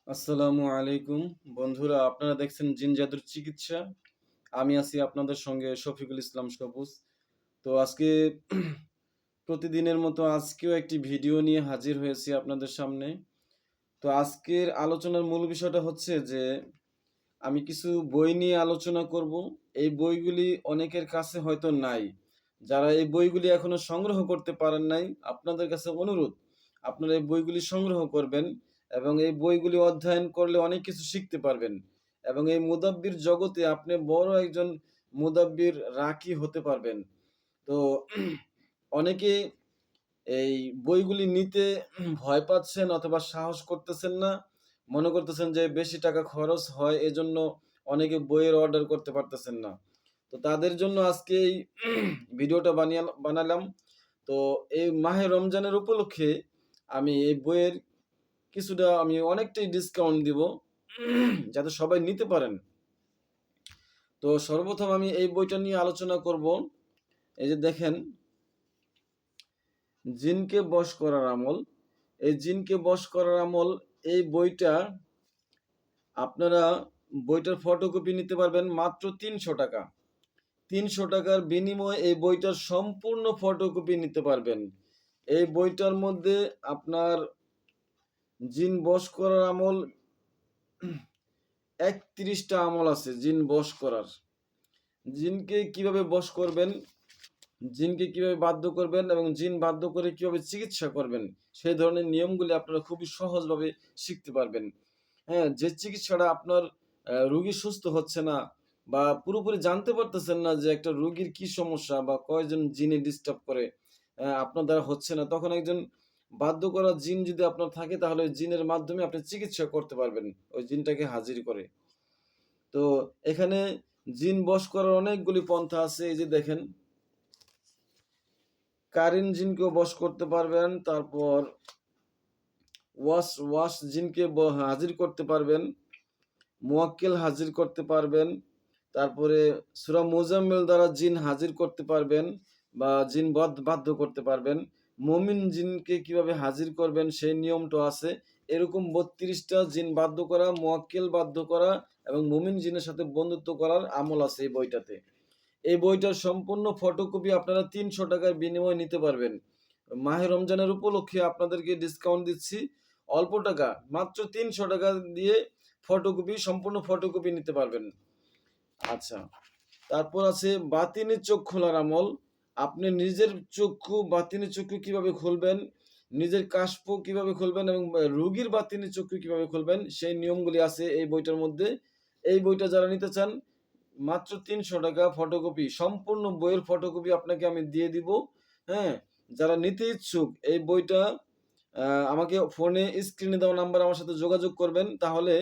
আসসালামু আলাইকুম বন্ধুরা, আপনারা দেখছেন জিন জাদুর চিকিৎসা। আমি আছি আপনাদের সঙ্গে শফিকুল ইসলাম সবুজ। তো আজকে প্রতিদিনের মতো আজকেও একটি ভিডিও নিয়ে হাজির হয়েছি আপনাদের সামনে। তো আজকের আলোচনার মূল বিষয়টা হচ্ছে যে আমি কিছু বই নিয়ে আলোচনা করব। এই বইগুলি অনেকের কাছে হয়তো নাই। যারা এই বইগুলি এখনো সংগ্রহ করতে পারেন নাই, আপনাদের কাছে অনুরোধ, আপনারা এই বইগুলি সংগ্রহ করবেন এবং এই বইগুলি অধ্যয়ন করলে অনেক কিছু শিখতে পারবেন এবং এই মুদাব্বির জগতে আপনি বড় একজন মুদাব্বির রাকি হতে পারবেন। তো অনেকে এই বইগুলি নিতে ভয় পাচ্ছেন অথবা সাহস করতেছেন না। মনে করতেছেন যে বেশি টাকা খরচ হয়, এজন্য অনেকে বইয়ের অর্ডার করতে পারতেছেন না। তো তাদের জন্য আজকে এই ভিডিওটা বানালাম। তো এই মাহে রমজানের উপলক্ষে আমি এই বইয়ের কিছুটা আমি অনেকটাই ডিসকাউন্ট দিব যাতে সবাই নিতে পারেন। তো সর্বপ্রথম আমি এই বইটা নিয়ে আলোচনা করব। এই যে দেখেন, জিনকে বশ করার আমল। এই জিনকে বশ করার আমল, এই বইটা আপনারা বইটার ফটোকপি নিতে পারবেন মাত্র ৩০০ টাকা। ৩০০ টাকার বিনিময়ে এই বইটার সম্পূর্ণ ফটোকপি নিতে পারবেন। এই বইটার মধ্যে আপনার জিন বশ করার আমল ৩১টা আমল আছে। জিন বশ করার, জিনকে কিভাবে বশ করবেন, জিনকে কিভাবে বাধ্য করবেন এবং জিন বাধ্য করে কিভাবে চিকিৎসা করবেন, সেই ধরনের নিয়মগুলি আপনারা খুবই সহজভাবে শিখতে পারবেন। হ্যাঁ, যে চিকিৎসাটা আপনার রুগী সুস্থ হচ্ছে না বা পুরোপুরি জানতে পারতেছেন না যে একটা রুগীর কি সমস্যা বা কয়জন জিনে ডিস্টার্ব করে, আপনার দ্বারা হচ্ছে না, তখন একজন বাধ্য করা জিন যদি আপনার থাকে তাহলে ওই জিনের মাধ্যমে আপনি চিকিৎসা করতে পারবেন ওই জিনটাকে হাজির করে। তো এখানে জিন বশ করার অনেকগুলি পন্থা আছে। এই যে দেখেন, কারিন জিনকেও বশ করতে পারবেন, তারপর ওয়াস ওয়াস জিনকে হাজির করতে পারবেন, মুয়াক্কেল হাজির করতে পারবেন, তারপরে সূরা মুজাম্মিল দ্বারা জিন হাজির করতে পারবেন বা জিন বাধ্য করতে পারবেন। মুমিন জিনকে কিভাবে হাজির করবেন সেই নিয়মটা আছে। এরকম ৩২টা জিন বাধ্য করা, মুয়াক্কেল বাধ্য করা এবং মুমিন জিনের সাথে বন্ধুত্ব করার আমল আছে এই বইটাতে। এই বইটার সম্পূর্ণ ফটোকপি আপনারা ৩০০ টাকার বিনিময়ে নিতে পারবেন। মাহে রমজানের উপলক্ষে আপনাদেরকে ডিসকাউন্ট দিচ্ছি। অল্প টাকা, মাত্র ৩০০ টাকা দিয়ে ফটোকপি, সম্পূর্ণ ফটোকপি নিতে পারবেন। আচ্ছা, তারপর আছে বাতিনি চোখ খোলার আমল। আপনি নিজের চক্ষু, বাতিনি চক্ষু কিভাবে খুলবেন, নিজের কাশফু কিভাবে খুলবেন এবং রোগীর বাতিনি চক্ষু কিভাবে খুলবেন সেই নিয়মগুলি আছে এই বইটার মধ্যে। এই বইটা যারা নিতে চান, মাত্র ৩০০ টাকা ফটোকপি, সম্পূর্ণ বইয়ের ফটোকপি আপনাকে আমি দিয়ে দিব। হ্যাঁ, যারা নিতে ইচ্ছুক এই বইটা আমাকে ফোনে স্ক্রিনে দেওয়া নাম্বার আমার সাথে যোগাযোগ করবেন। তাহলে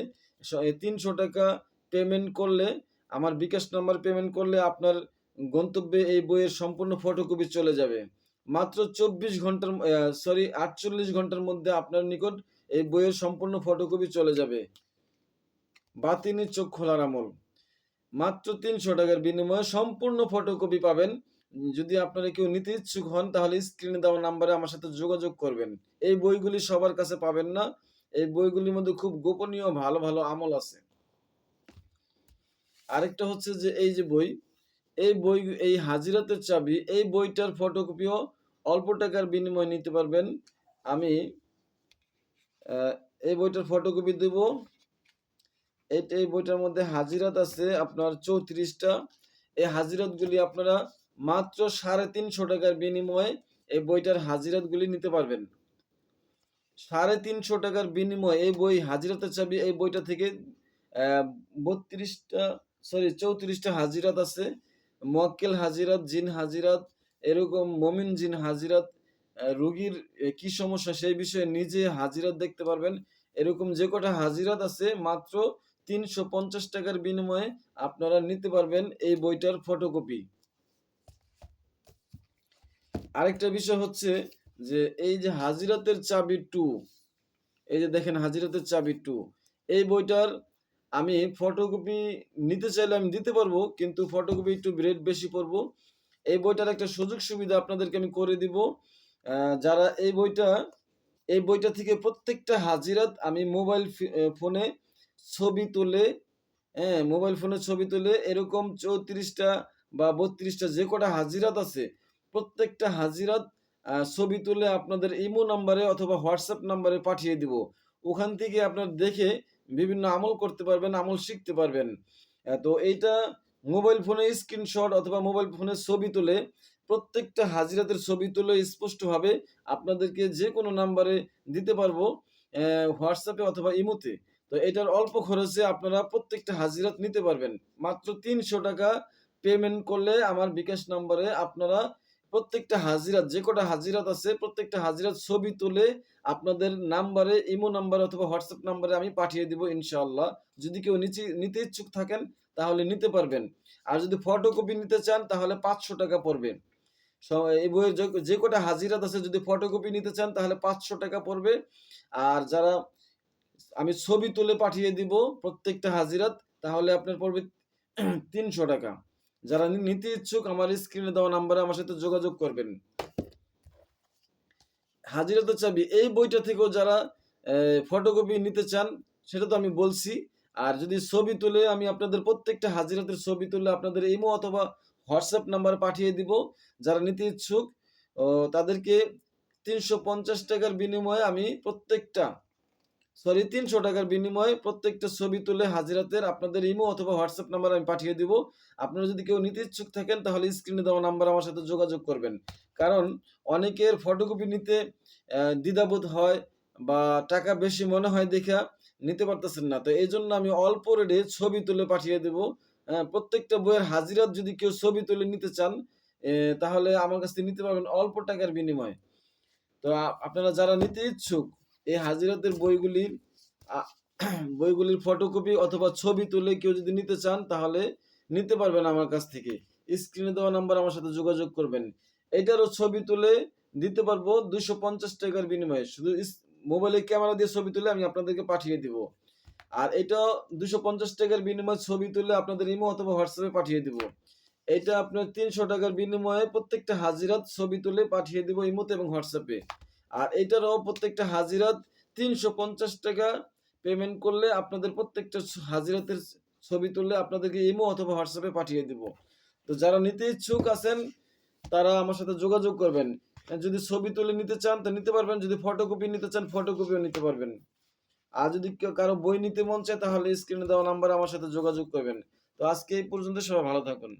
৩০০ টাকা পেমেন্ট করলে, আমার বিকাশ নাম্বার পেমেন্ট করলে আপনার গন্তব্যে এই বইয়ের সম্পূর্ণ ফটোকপি চলে যাবে। মাত্র ৪৮ ঘন্টার মধ্যে আপনার নিকট এই বইয়ের সম্পূর্ণ ফটোকপি চলে যাবে। বাতিনি চোখ খোলার আমল, মাত্র ৩০০ টাকার বিনিময়ে সম্পূর্ণ ফটোকপি পাবেন। যদি আপনারা কেউ নিতে ইচ্ছুক হন তাহলে স্ক্রিনে দেওয়া নাম্বারে আমার সাথে যোগাযোগ করবেন। এই বইগুলি সবার কাছে পাবেন না। এই বইগুলির মধ্যে খুব গোপনীয় ভালো ভালো আমল আছে। আরেকটা হচ্ছে যে এই যে বই, এই বই, এই হাজিরাতের চাবি, এই বইটার ফটোকপিও অল্প টাকার বিনিময়ে নিতে পারবেন। আমি এই বইটার ফটোকপি দেব। এই বইটার মধ্যে হাজিরাত আছে আপনার ৩৪টা। এই হাজিরাতগুলি আপনারা মাত্র ৩৫০ টাকার বিনিময়ে এই বইটার হাজিরাতগুলি নিতে পারবেন। ৩৫০ টাকার বিনিময়ে এই বই হাজিরাতের চাবি, এই বইটা থেকে ৩২টা, ৩৪টা হাজিরাত আছে। মুয়াক্কেল হাজিরাত, জিন হাজিরাত, এরকম মমিন জিন হাজিরাত, রোগীর কি সমস্যা সেই বিষয়ে নিজে হাজিরাত দেখতে পারবেন। এরকম যে কটা হাজিরাত আছে মাত্র ৩৫০ টাকার বিনিময়ে আপনারা নিতে পারবেন এই বইটার ফটোকপি। আরেকটা বিষয় হচ্ছে যে এই যে হাজিরাতের চাবি 2, এই যে দেখেন হাজিরাতের চাবি 2, এই বইটার আমি ফটোকপি নিতে চাইলে আমি দিতে পারবো, কিন্তু ফটোকপি একটু রেট বেশি পড়বো। এই বইটার একটা সুযোগ সুবিধা আপনাদেরকে আমি করে দিব। যারা এই বইটা এই বইটা থেকে প্রত্যেকটা হাজিরাত আমি মোবাইল ফোনে ছবি তুলে, হ্যাঁ, মোবাইল ফোনে ছবি তুলে এরকম 34টা বা 32টা যে কটা হাজিরাত আছে, প্রত্যেকটা হাজিরাত ছবি তুলে আপনাদের ইমো নাম্বারে অথবা হোয়াটসঅ্যাপ নাম্বারে পাঠিয়ে দিব। ওখান থেকে আপনারা দেখে বিভিন্ন আমল করতে পারবেন, আমল শিখতে পারবেন। তো এইটা মোবাইল ফোনে স্ক্রিনশট অথবা মোবাইল ফোনে ছবি তুলে প্রত্যেকটা হাজিরাতের ছবি তুলে স্পষ্টভাবে আপনাদেরকে যেকোনো নাম্বারে দিতে পারবো, হোয়াটসঅ্যাপে অথবা ইমোতে। তো এটার অল্প খরচে আপনারা প্রত্যেকটা হাজিরাত নিতে পারবেন। মাত্র ৳৩০০ পেমেন্ট করলে আমার বিকাশ নাম্বারে আপনারা প্রত্যেকটা হাজিরাত যে কটা হাজিরাত আছে প্রত্যেকটা হাজিরাত ছবি তুলে আপনাদের নাম্বারে, ইমো নাম্বারে অথবা হোয়াটসঅ্যাপ নাম্বারে আমি পাঠিয়ে দিব ইনশাআল্লাহ। যদি কেউ নিতে ইচ্ছুক থাকেন তাহলে নিতে পারবেন। আর যদি ফটোকপি নিতে চান তাহলে ৳৫০০ পড়বে। এই বইয়ের যে কটা হাজিরাত আছে যদি ফটোকপি নিতে চান তাহলে ৳৫০০ পড়বে। আর যারা আমি ছবি তুলে পাঠিয়ে দিব প্রত্যেকটা হাজিরাত, তাহলে আপনার পড়বে ৳৩০০। যারা নিতে ইচ্ছুক আমার স্ক্রিনে দেওয়া নাম্বারে আমার সাথে যোগাযোগ করবেন। হাজিরাতুল চাবি এই বইটা থেকেও যারা ফটোকপি নিতে চান সেটা তো আমি বলছি। আর যদি ছবি তুলে আমি আপনাদের প্রত্যেকটা হাজিরাতের ছবি তুলে আপনাদের ইমো অথবা হোয়াটসঅ্যাপ নাম্বারে পাঠিয়ে দিব। যারা নিতে ইচ্ছুক ও তাদেরকে ৳৩৫০ র বিনিময়ে আমি ৳৩০০ র বিনিময়ে প্রত্যেকটা ছবি তুলে হাজিরাতের আপনাদের ইমো অথবা হোয়াটসঅ্যাপ নাম্বারে আমি পাঠিয়ে দিব। আপনারা যদি কেউ নিতে ইচ্ছুক থাকেন তাহলে স্ক্রিনে দেওয়া নাম্বারে আমার সাথে যোগাযোগ করবেন। কারণ অনেকের ফটোকপি নিতে দ্বিধাবোধ হয় বা টাকা বেশি মনে হয় দেইখা নিতে পারতেছেন না। তো এইজন্য আমি অল্প রেটে ছবি তুলে পাঠিয়ে দেব। প্রত্যেকটা বইয়ের হাজিরাত যদি কেউ ছবি তুলে নিতে চান তাহলে আমার কাছ থেকে নিতে পারবেন অল্প টাকার বিনিময়ে। তো আপনারা যারা নিতে ইচ্ছুক এই হাজিরাতের আ বইগুলির ফটোকপি অথবা ছবি তুলে কেউ যদি নিতে চান তাহলে নিতে পারবেন আমার কাছ থেকে। স্ক্রিনে দেওয়া নাম্বারে আমার সাথে যোগাযোগ করবেন। এইটারও ছবি তুলে দিতে পারবো ৳২৫০ র বিনিময়ে। শুধু মোবাইলের ক্যামেরা দিয়ে ছবি তুলে আমি আপনাদেরকে পাঠিয়ে দিব। আর এটাও ৳২৫০ র বিনিময়ে ছবি তুলে আপনাদের ইমো অথবা হোয়াটসঅ্যাপে পাঠিয়ে দিব। এইটা আপনার ৳৩০০ র বিনিময়ে প্রত্যেকটা হাজিরাত ছবি তুলে পাঠিয়ে দিব ইমোতে এবং হোয়াটসঅ্যাপে। আর এইটারও প্রত্যেকটা হাজিরাত ৳৩৫০ পেমেন্ট করলে আপনাদের প্রত্যেকটা হাজিরাতের ছবি তুলে আপনাদেরকে ইমো অথবা হোয়াটসঅ্যাপে পাঠিয়ে দিব। তো যারা নিতে ইচ্ছুক আছেন তারা আমার সাথে যোগাযোগ করবেন। যদি ছবি তুলে নিতে চান তো নিতে পারবেন, যদি ফটোকপি নিতে চান ফটোকপিও নিতে পারবেন। আর যদি কারো বই নিতে মন চায় তাহলে স্ক্রিনে দেওয়া নাম্বারে আমার সাথে যোগাযোগ করবেন। তো আজকে এই পর্যন্ত, সবাই ভালো থাকুন।